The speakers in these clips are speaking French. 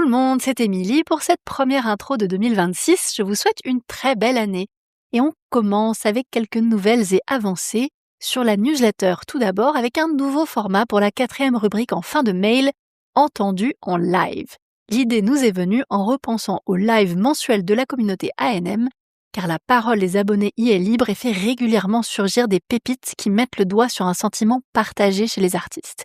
le monde, c'est Émilie. Pour cette première intro de 2026, je vous souhaite une très belle année. Et on commence avec quelques nouvelles et avancées sur la newsletter. Tout d'abord avec un nouveau format pour la 4e rubrique en fin de mail, entendu en live. L'idée nous est venue en repensant au live mensuel de la communauté ANM, car la parole des abonnés y est libre et fait régulièrement surgir des pépites qui mettent le doigt sur un sentiment partagé chez les artistes.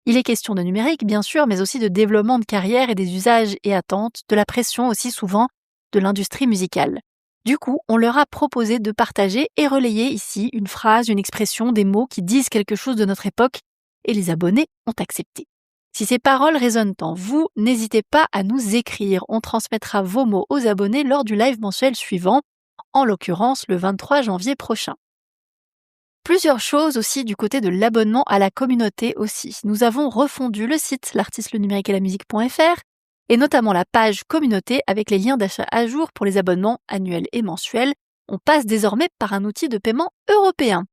Il est question de numérique, bien sûr, mais aussi de développement de carrière et des usages et attentes, de la pression aussi souvent de l'industrie musicale. Du coup, on leur a proposé de partager et relayer ici une phrase, une expression, des mots qui disent quelque chose de notre époque, et les abonnés ont accepté. Si ces paroles résonnent en vous, n'hésitez pas à nous écrire. On transmettra vos mots aux abonnés lors du live mensuel suivant, en l'occurrence le 23 janvier prochain. Plusieurs choses aussi du côté de l'abonnement à la communauté aussi. Nous avons refondu le site l'artiste-le-numérique-et-la-musique.fr et notamment la page communauté avec les liens d'achat à jour pour les abonnements annuels et mensuels. On passe désormais par un outil de paiement européen.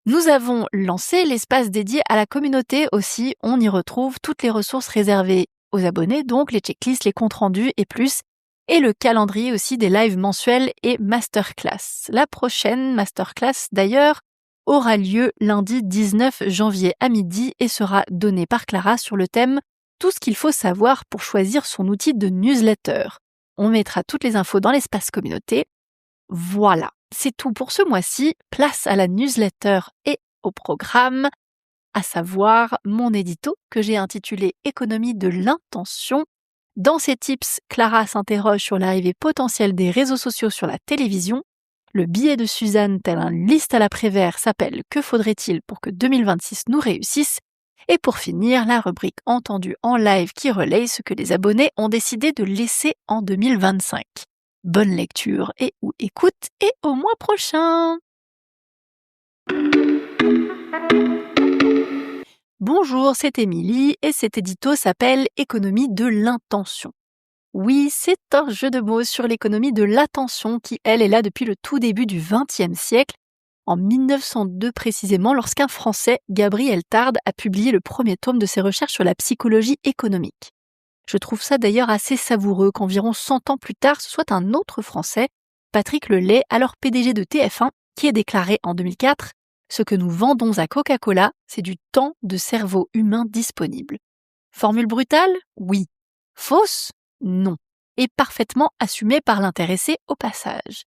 Nous avons lancé l'espace dédié à la communauté aussi. On y retrouve toutes les ressources réservées aux abonnés, donc les checklists, les comptes rendus et plus, et le calendrier aussi des lives mensuels et masterclass. La prochaine masterclass d'ailleurs aura lieu lundi 19 janvier à midi et sera donnée par Clara sur le thème « Tout ce qu'il faut savoir pour choisir son outil de newsletter ». On mettra toutes les infos dans l'espace communauté. Voilà, c'est tout pour ce mois-ci. Place à la newsletter et au programme, à savoir mon édito que j'ai intitulé « Économie de l'intention ». Dans ces tips, Clara s'interroge sur l'arrivée potentielle des réseaux sociaux sur la télévision. Le billet de Suzanne, tel un liste à l'après-vert, s'appelle « Que faudrait-il pour que 2026 nous réussisse ?» Et pour finir, la rubrique entendue en live qui relaye ce que les abonnés ont décidé de laisser en 2025. Bonne lecture et ou écoute et au mois prochain. Bonjour, c'est Émilie et cet édito s'appelle « Économie de l'intention ». Oui, c'est un jeu de mots sur l'économie de l'attention qui, elle, est là depuis le tout début du XXe siècle, en 1902 précisément, lorsqu'un Français, Gabriel Tarde, a publié le premier tome de ses recherches sur la psychologie économique. Je trouve ça d'ailleurs assez savoureux qu'environ 100 ans plus tard, ce soit un autre Français, Patrick Lelay, alors PDG de TF1, qui ait déclaré en 2004 « Ce que nous vendons à Coca-Cola, c'est du temps de cerveau humain disponible ». Formule brutale ? Oui. Fausse ? Non, et parfaitement assumé par l'intéressé au passage.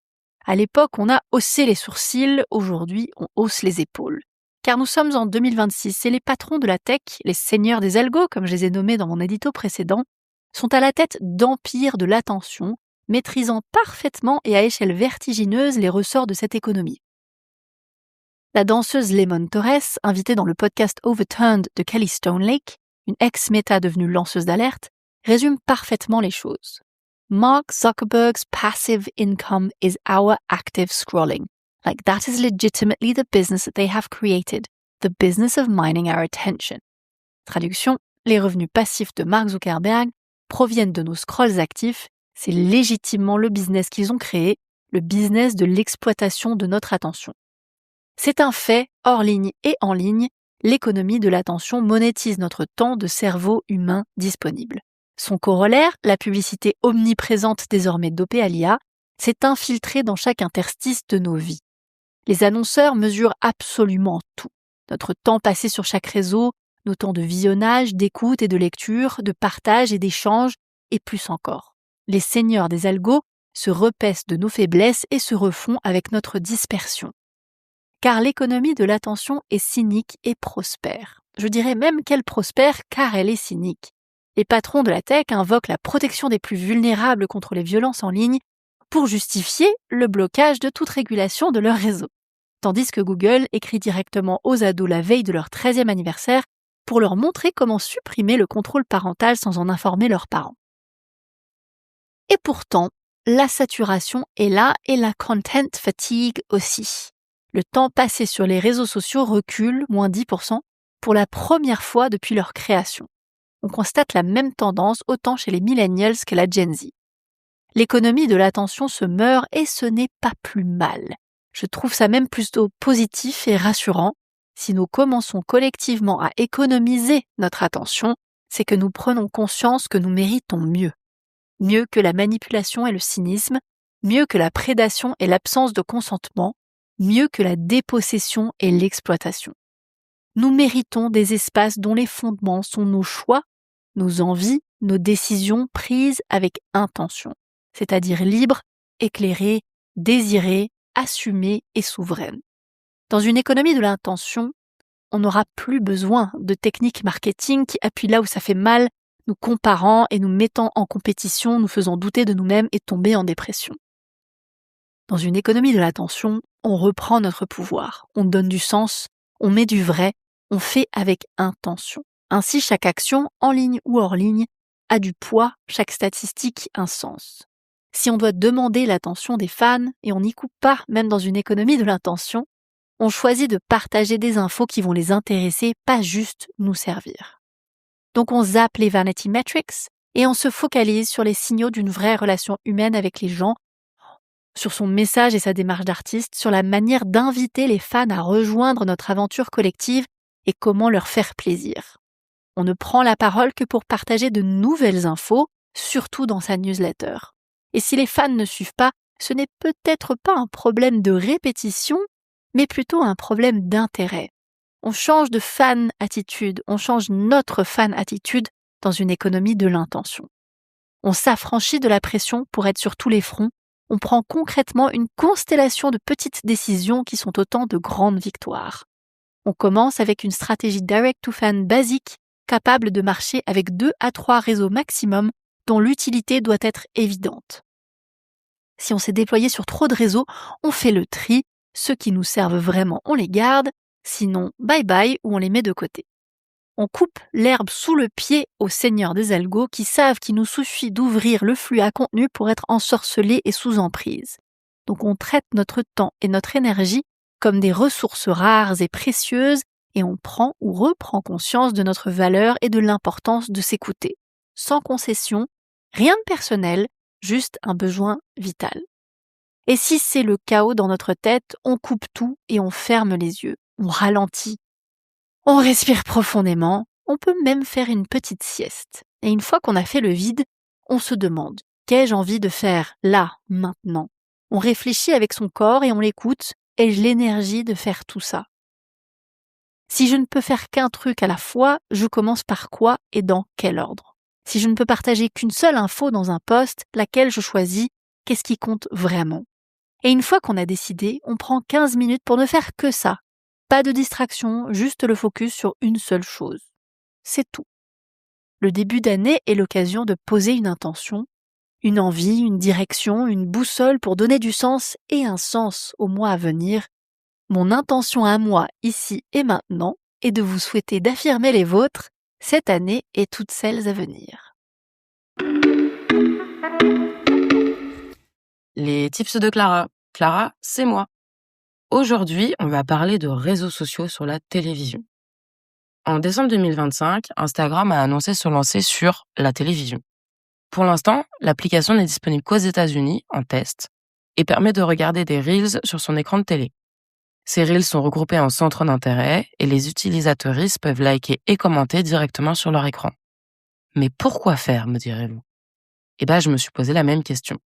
À l'époque, on a haussé les sourcils, aujourd'hui, on hausse les épaules. Car nous sommes en 2026 et les patrons de la tech, les seigneurs des algos, comme je les ai nommés dans mon édito précédent, sont à la tête d'empires de l'attention, maîtrisant parfaitement et à échelle vertigineuse les ressorts de cette économie. La danseuse Lemon Torres, invitée dans le podcast Overturned de Kelly Stone Lake, une ex-méta devenue lanceuse d'alerte, résume parfaitement les choses. Mark Zuckerberg's passive income is our active scrolling. Like that is legitimately the business that they have created, the business of mining our attention. Traduction, les revenus passifs de Mark Zuckerberg proviennent de nos scrolls actifs, c'est légitimement le business qu'ils ont créé, le business de l'exploitation de notre attention. C'est un fait, hors ligne et en ligne, l'économie de l'attention monétise notre temps de cerveau humain disponible. Son corollaire, la publicité omniprésente désormais dopée à l'IA, s'est infiltrée dans chaque interstice de nos vies. Les annonceurs mesurent absolument tout. Notre temps passé sur chaque réseau, nos temps de visionnage, d'écoute et de lecture, de partage et d'échange, et plus encore. Les seigneurs des algos se repaissent de nos faiblesses et se refont avec notre dispersion. Car l'économie de l'attention est cynique et prospère. Je dirais même qu'elle prospère car elle est cynique. Les patrons de la tech invoquent la protection des plus vulnérables contre les violences en ligne pour justifier le blocage de toute régulation de leur réseau. Tandis que Google écrit directement aux ados la veille de leur 13e anniversaire pour leur montrer comment supprimer le contrôle parental sans en informer leurs parents. Et pourtant, la saturation est là et la content fatigue aussi. Le temps passé sur les réseaux sociaux recule, moins 10%, pour la première fois depuis leur création. On constate la même tendance autant chez les millennials que la Gen Z. L'économie de l'attention se meurt et ce n'est pas plus mal. Je trouve ça même plutôt positif et rassurant. Si nous commençons collectivement à économiser notre attention, c'est que nous prenons conscience que nous méritons mieux. mieux que la manipulation et le cynisme, mieux que la prédation et l'absence de consentement, mieux que la dépossession et l'exploitation. Nous méritons des espaces dont les fondements sont nos choix, nos envies, nos décisions prises avec intention, c'est-à-dire libres, éclairées, désirées, assumées et souveraines. Dans une économie de l'intention, on n'aura plus besoin de techniques marketing qui appuient là où ça fait mal, nous comparant et nous mettant en compétition, nous faisant douter de nous-mêmes et tomber en dépression. Dans une économie de l'attention, on reprend notre pouvoir, on donne du sens, on met du vrai, on fait avec intention. Ainsi, chaque action, en ligne ou hors ligne, a du poids, chaque statistique un sens. Si on doit demander l'attention des fans, et on n'y coupe pas, même dans une économie de l'intention, on choisit de partager des infos qui vont les intéresser, pas juste nous servir. Donc on zappe les vanity metrics et on se focalise sur les signaux d'une vraie relation humaine avec les gens, sur son message et sa démarche d'artiste, sur la manière d'inviter les fans à rejoindre notre aventure collective et comment leur faire plaisir. On ne prend la parole que pour partager de nouvelles infos, surtout dans sa newsletter. Et si les fans ne suivent pas, ce n'est peut-être pas un problème de répétition, mais plutôt un problème d'intérêt. On change de fan attitude, on change notre fan attitude dans une économie de l'intention. On s'affranchit de la pression pour être sur tous les fronts, on prend concrètement une constellation de petites décisions qui sont autant de grandes victoires. On commence avec une stratégie direct-to-fan basique, capable de marcher avec 2 à 3 réseaux maximum, dont l'utilité doit être évidente. Si on s'est déployé sur trop de réseaux, on fait le tri, ceux qui nous servent vraiment, on les garde, sinon bye bye ou on les met de côté. On coupe l'herbe sous le pied aux seigneurs des algos qui savent qu'il nous suffit d'ouvrir le flux à contenu pour être ensorcelés et sous emprise. Donc on traite notre temps et notre énergie comme des ressources rares et précieuses et on prend ou reprend conscience de notre valeur et de l'importance de s'écouter. Sans concession, rien de personnel, juste un besoin vital. Et si c'est le chaos dans notre tête, on coupe tout et on ferme les yeux, on ralentit. On respire profondément, on peut même faire une petite sieste. Et une fois qu'on a fait le vide, on se demande « Qu'ai-je envie de faire là, maintenant ?» On réfléchit avec son corps et on l'écoute « Ai-je l'énergie de faire tout ça ?» Si je ne peux faire qu'un truc à la fois, je commence par quoi et dans quel ordre? Si je ne peux partager qu'une seule info dans un post, laquelle je choisis? Qu'est-ce qui compte vraiment? Et une fois qu'on a décidé, on prend 15 minutes pour ne faire que ça. Pas de distraction, juste le focus sur une seule chose. C'est tout. Le début d'année est l'occasion de poser une intention, une envie, une direction, une boussole pour donner du sens et un sens au mois à venir. Mon intention à moi, ici et maintenant, est de vous souhaiter d'affirmer les vôtres cette année et toutes celles à venir. Les tips de Clara. Clara, c'est moi. Aujourd'hui, on va parler de réseaux sociaux sur la télévision. En décembre 2025, Instagram a annoncé se lancer sur la télévision. Pour l'instant, l'application n'est disponible qu'aux États-Unis, en test, et permet de regarder des Reels sur son écran de télé. Ces Reels sont regroupés en centres d'intérêt et les utilisateuristes peuvent liker et commenter directement sur leur écran. Mais pourquoi faire, me direz-vous? Je me suis posé la même question.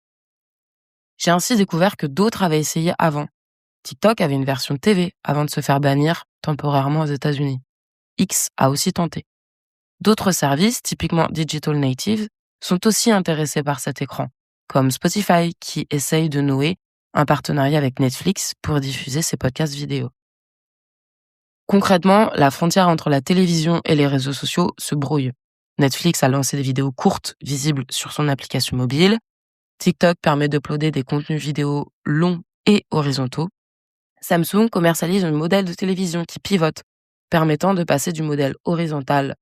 J'ai ainsi découvert que d'autres avaient essayé avant. TikTok avait une version TV avant de se faire bannir temporairement aux États-Unis. X a aussi tenté. D'autres services, typiquement digital native, sont aussi intéressés par cet écran, comme Spotify qui essaye de nouer un partenariat avec Netflix pour diffuser ses podcasts vidéo. Concrètement, la frontière entre la télévision et les réseaux sociaux se brouille. Netflix a lancé des vidéos courtes visibles sur son application mobile. TikTok permet d'uploader des contenus vidéo longs et horizontaux. Samsung commercialise un modèle de télévision qui pivote, permettant de passer du modèle horizontal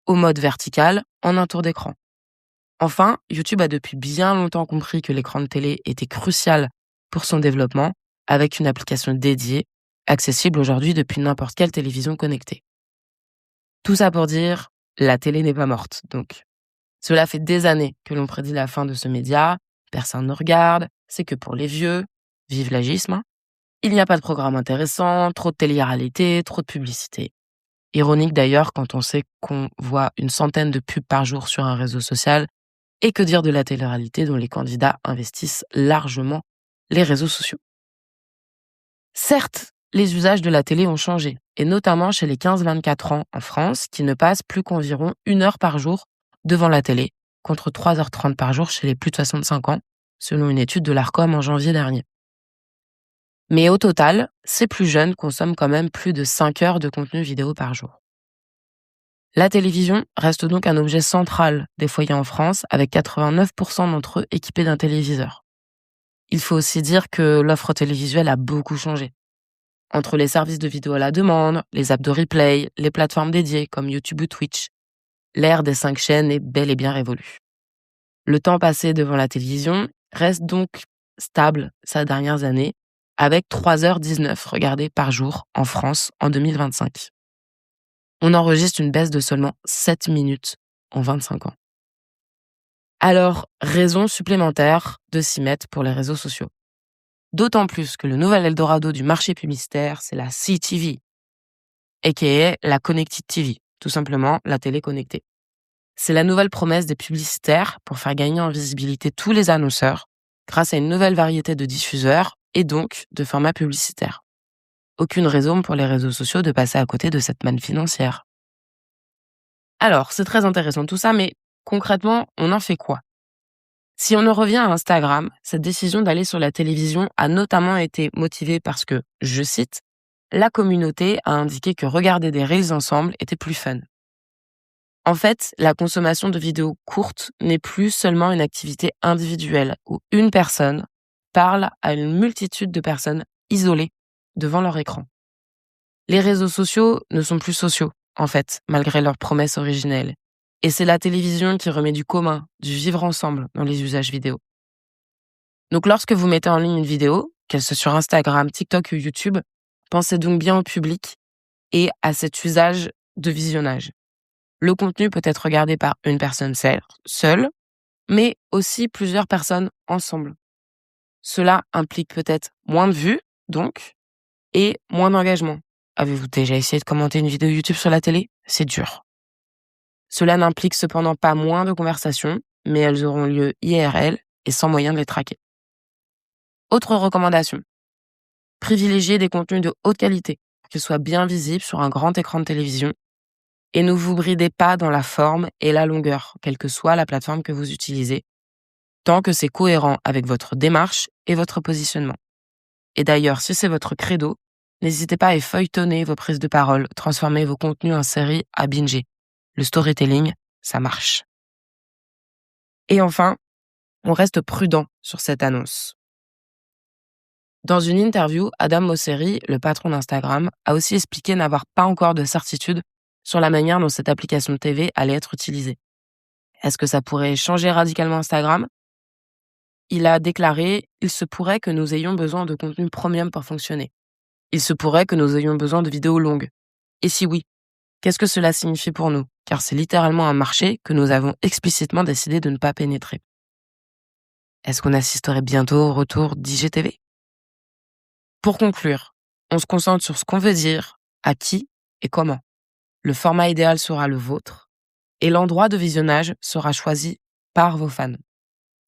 au mode vertical en un tour d'écran. Enfin, YouTube a depuis bien longtemps compris que l'écran de télé était crucial pour son développement, avec une application dédiée, accessible aujourd'hui depuis n'importe quelle télévision connectée. Tout ça pour dire, la télé n'est pas morte, donc. Cela fait des années que l'on prédit la fin de ce média, personne ne regarde, c'est que pour les vieux, vive l'agisme. Il n'y a pas de programme intéressant, trop de télé-réalité, trop de publicité. Ironique d'ailleurs quand on sait qu'on voit une centaine de pubs par jour sur un réseau social Et que dire de la télé-réalité dont les candidats investissent largement les réseaux sociaux. Certes, les usages de la télé ont changé, et notamment chez les 15-24 ans en France, qui ne passent plus qu'environ 1 heure par jour devant la télé, contre 3h30 par jour chez les plus de 65 ans, selon une étude de l'Arcom en janvier dernier. Mais au total, ces plus jeunes consomment quand même plus de 5 heures de contenu vidéo par jour. La télévision reste donc un objet central des foyers en France, avec 89% d'entre eux équipés d'un téléviseur. Il faut aussi dire que l'offre télévisuelle a beaucoup changé. Entre les services de vidéo à la demande, les apps de replay, les plateformes dédiées comme YouTube ou Twitch, l'ère des 5 chaînes est bel et bien révolue. Le temps passé devant la télévision reste donc stable ces dernières années, avec 3h19 regardées par jour en France en 2025. On enregistre une baisse de seulement 7 minutes en 25 ans. Alors, raison supplémentaire de s'y mettre pour les réseaux sociaux. D'autant plus que le nouvel Eldorado du marché publicitaire, c'est la CTV, aka la Connected TV, tout simplement la télé connectée. C'est la nouvelle promesse des publicitaires pour faire gagner en visibilité tous les annonceurs grâce à une nouvelle variété de diffuseurs et donc de formats publicitaires. Aucune raison pour les réseaux sociaux de passer à côté de cette manne financière. Alors, c'est très intéressant tout ça, mais concrètement, on en fait quoi ? Si on en revient à Instagram, cette décision d'aller sur la télévision a notamment été motivée parce que, je cite, « la communauté a indiqué que regarder des reels ensemble était plus fun ». En fait, la consommation de vidéos courtes n'est plus seulement une activité individuelle où une personne parle à une multitude de personnes isolées devant leur écran. Les réseaux sociaux ne sont plus sociaux, en fait, malgré leurs promesses originelles. Et c'est la télévision qui remet du commun, du vivre ensemble dans les usages vidéo. Donc lorsque vous mettez en ligne une vidéo, qu'elle soit sur Instagram, TikTok ou YouTube, pensez donc bien au public et à cet usage de visionnage. Le contenu peut être regardé par une personne seule, mais aussi plusieurs personnes ensemble. Cela implique peut-être moins de vues, donc, et moins d'engagement. Avez-vous déjà essayé de commenter une vidéo YouTube sur la télé ? C'est dur. Cela n'implique cependant pas moins de conversations, mais elles auront lieu IRL et sans moyen de les traquer. Autre recommandation. Privilégiez des contenus de haute qualité, pour qu'ils soient bien visibles sur un grand écran de télévision, et ne vous bridez pas dans la forme et la longueur, quelle que soit la plateforme que vous utilisez, tant que c'est cohérent avec votre démarche et votre positionnement. Et d'ailleurs, si c'est votre credo, n'hésitez pas à feuilletonner vos prises de parole, transformer vos contenus en séries à binger. Le storytelling, ça marche. Et enfin, on reste prudent sur cette annonce. Dans une interview, Adam Mosseri, le patron d'Instagram, a aussi expliqué n'avoir pas encore de certitude sur la manière dont cette application de TV allait être utilisée. Est-ce que ça pourrait changer radicalement Instagram ? Il a déclaré « Il se pourrait que nous ayons besoin de contenu premium pour fonctionner. Il se pourrait que nous ayons besoin de vidéos longues. Et si oui, qu'est-ce que cela signifie pour nous ? Car c'est littéralement un marché que nous avons explicitement décidé de ne pas pénétrer. » Est-ce qu'on assisterait bientôt au retour d'IGTV ? Pour conclure, on se concentre sur ce qu'on veut dire, à qui et comment. Le format idéal sera le vôtre et l'endroit de visionnage sera choisi par vos fans.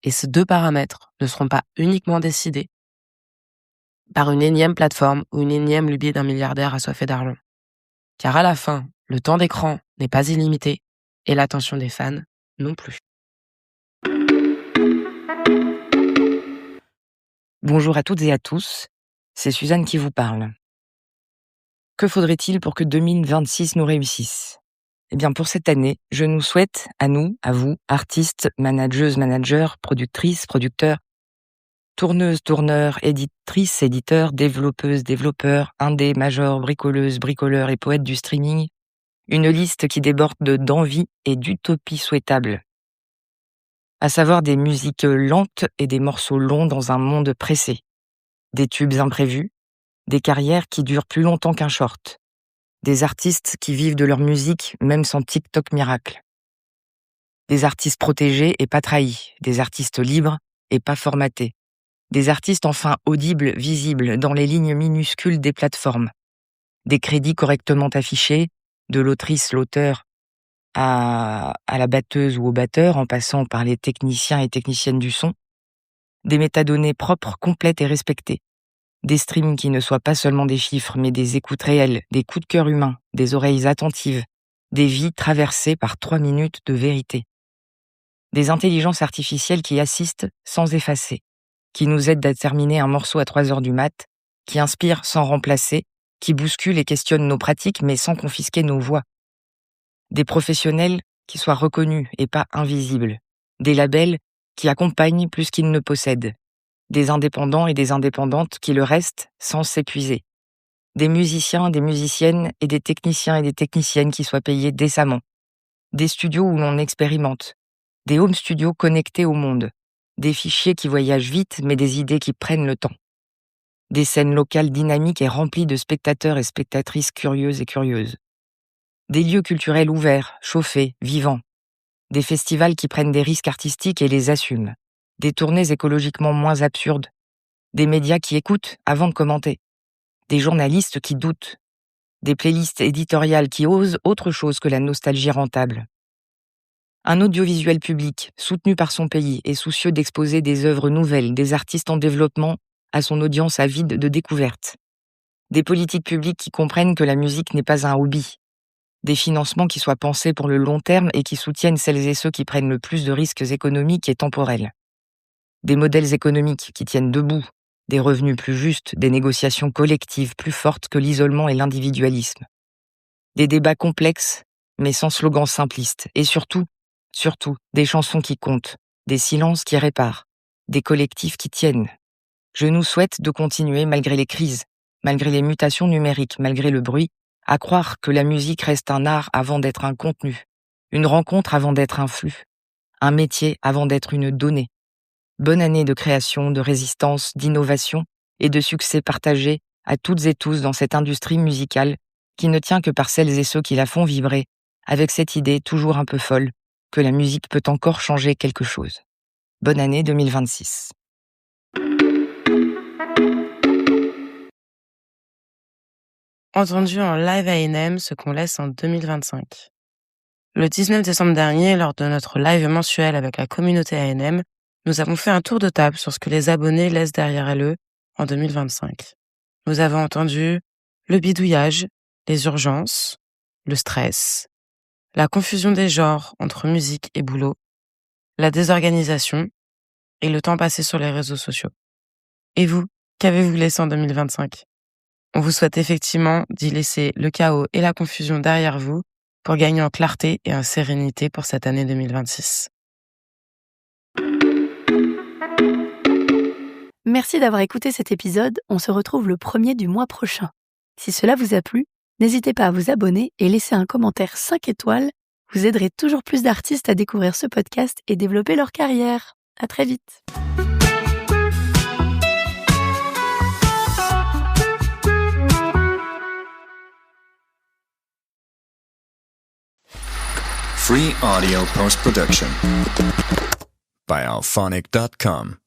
Et ces 2 paramètres ne seront pas uniquement décidés par une énième plateforme ou une énième lubie d'un milliardaire assoiffé d'argent. Car à la fin, le temps d'écran n'est pas illimité et l'attention des fans non plus. Bonjour à toutes et à tous, c'est Suzanne qui vous parle. Que faudrait-il pour que 2026 nous réussisse ? Eh bien, pour cette année, je nous souhaite, à nous, à vous, artistes, manageuses, managers, productrices, producteurs, tourneuses, tourneurs, éditrices, éditeurs, développeuses, développeurs, indés, majors, bricoleuses, bricoleurs et poètes du streaming, une liste qui déborde d'envie et d'utopie souhaitable. À savoir des musiques lentes et des morceaux longs dans un monde pressé, des tubes imprévus, des carrières qui durent plus longtemps qu'un short, des artistes qui vivent de leur musique même sans TikTok miracle, des artistes protégés et pas trahis, des artistes libres et pas formatés, des artistes enfin audibles, visibles dans les lignes minuscules des plateformes, des crédits correctement affichés, de l'autrice, l'auteur, à la batteuse ou au batteur, en passant par les techniciens et techniciennes du son, des métadonnées propres, complètes et respectées. Des streams qui ne soient pas seulement des chiffres, mais des écoutes réelles, des coups de cœur humains, des oreilles attentives, des vies traversées par 3 minutes de vérité. Des intelligences artificielles qui assistent sans effacer, qui nous aident à terminer un morceau à 3 heures du mat, qui inspirent sans remplacer, qui bousculent et questionnent nos pratiques mais sans confisquer nos voix. Des professionnels qui soient reconnus et pas invisibles. Des labels qui accompagnent plus qu'ils ne possèdent. Des indépendants et des indépendantes qui le restent sans s'épuiser. Des musiciens, des musiciennes et des techniciens et des techniciennes qui soient payés décemment. Des studios où l'on expérimente. Des home studios connectés au monde. Des fichiers qui voyagent vite mais des idées qui prennent le temps. Des scènes locales dynamiques et remplies de spectateurs et spectatrices curieuses et curieuses. Des lieux culturels ouverts, chauffés, vivants. Des festivals qui prennent des risques artistiques et les assument. Des tournées écologiquement moins absurdes. Des médias qui écoutent avant de commenter. Des journalistes qui doutent. Des playlists éditoriales qui osent autre chose que la nostalgie rentable. Un audiovisuel public, soutenu par son pays et soucieux d'exposer des œuvres nouvelles, des artistes en développement à son audience avide de découvertes. Des politiques publiques qui comprennent que la musique n'est pas un hobby. Des financements qui soient pensés pour le long terme et qui soutiennent celles et ceux qui prennent le plus de risques économiques et temporels. Des modèles économiques qui tiennent debout, des revenus plus justes, des négociations collectives plus fortes que l'isolement et l'individualisme. Des débats complexes, mais sans slogans simplistes. Et surtout, des chansons qui comptent, des silences qui réparent, des collectifs qui tiennent. Je nous souhaite de continuer malgré les crises, malgré les mutations numériques, malgré le bruit, à croire que la musique reste un art avant d'être un contenu, une rencontre avant d'être un flux, un métier avant d'être une donnée. Bonne année de création, de résistance, d'innovation et de succès partagés à toutes et tous dans cette industrie musicale qui ne tient que par celles et ceux qui la font vibrer, avec cette idée toujours un peu folle que la musique peut encore changer quelque chose. Bonne année 2026. Entendu en live à A&M ce qu'on laisse en 2025. Le 19 décembre dernier, lors de notre live mensuel avec la communauté A&M, nous avons fait un tour de table sur ce que les abonnés laissent derrière eux en 2025. Nous avons entendu le bidouillage, les urgences, le stress, la confusion des genres entre musique et boulot, la désorganisation et le temps passé sur les réseaux sociaux. Et vous, qu'avez-vous laissé en 2025 ? On vous souhaite effectivement d'y laisser le chaos et la confusion derrière vous pour gagner en clarté et en sérénité pour cette année 2026. Merci d'avoir écouté cet épisode, on se retrouve le 1er du mois prochain. Si cela vous a plu, n'hésitez pas à vous abonner et laisser un commentaire 5 étoiles, vous aiderez toujours plus d'artistes à découvrir ce podcast et développer leur carrière. À très vite. Free audio post-production by alphonic.com.